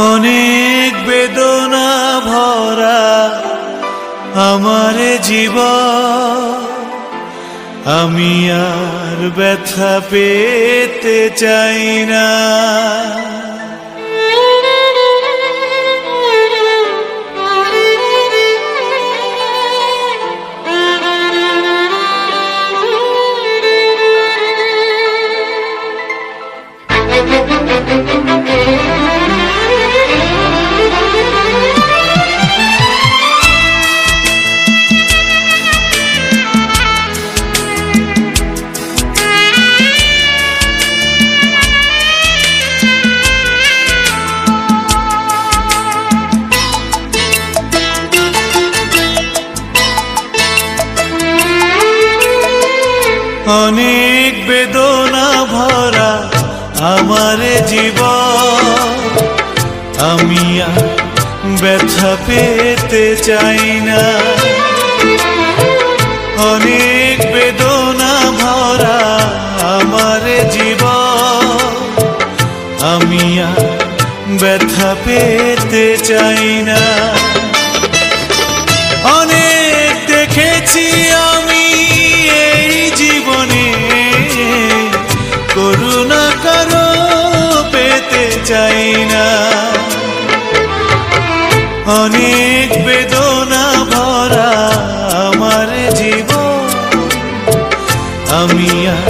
অনেক বেদনা ভরা আমার জীবন, আমি আর ব্যথা পেতে চাই না। অনেক বেদনা ভরা আমার জীবন, আমি আর ব্যথা পেতে চাই না। অনেক বেদনা ভরা আমার জীবন, আমি আর ব্যথা পেতে চাই না। অনেক দেখেছি আমি এই জীবনে, করুণা কারো পেতে চাই না। অনেক বেদনা ভরা আমার জীবন, আমি আর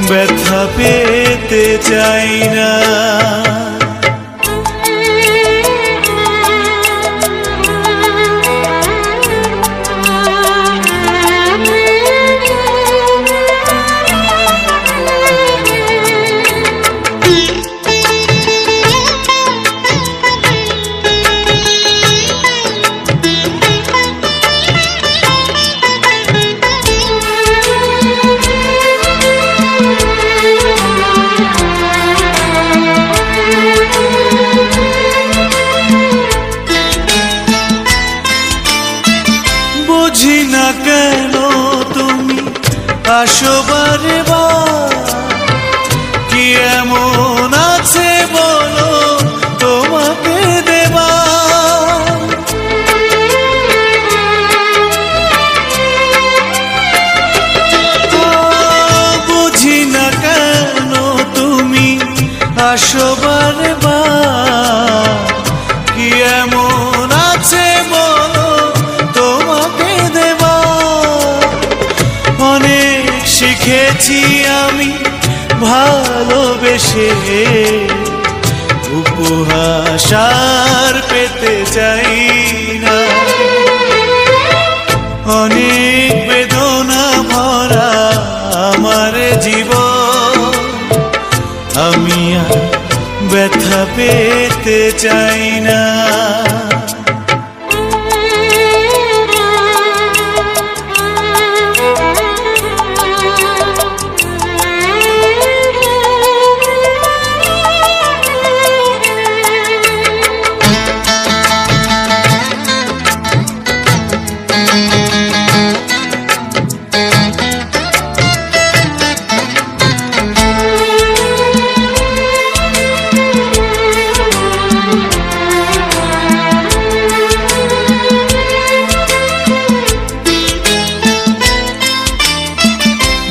ব্যথা পেতে চাই না। বুঝি না কেন তুমি আসো বারে বার, কি এমন আছে বলো তোমাকে দেবার। বুঝি না কেন তুমি আসো বারে বার, কি এমন আছে বলো তোমাকে দেবা। অনেক শিখেছি আমি ভালোবেসে, উপহাস আর পেতে চাই না। অনেক বেদনা ভরা আমার জীবন, আমি আর ব্যথা পেতে চাই না।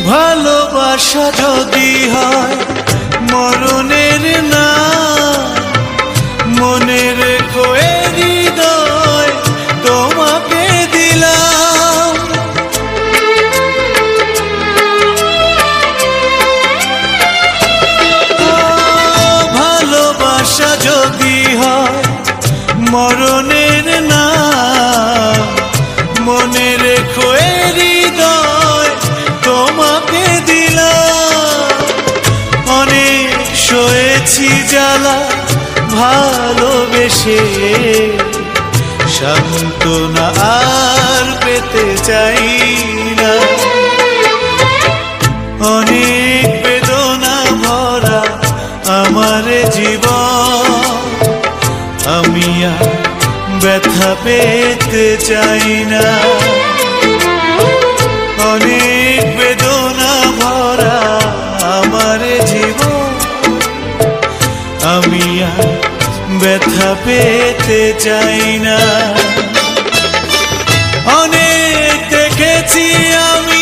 ভালোবাসা যদি হয় মরণের না, মনে রেখো এ হৃদয় তোমাকে দিলাম। ভালোবাসা যদি হয় মরণের না, মনে রেখো এ হৃদয় তোমাকে দিলাম। অনেক সয়েছি জ্বালা ভালোবেসে, সান্ত্বনা আর পেতে চাই না। অনেক বেদনা ভরা আমার জীবন, আমি আর ব্যথা পেতে চাই না। অনেক বেদনা ভরা আমার জীবন, আমি আর ব্যথা পেতে চাই না। অনেক দেখেছি আমি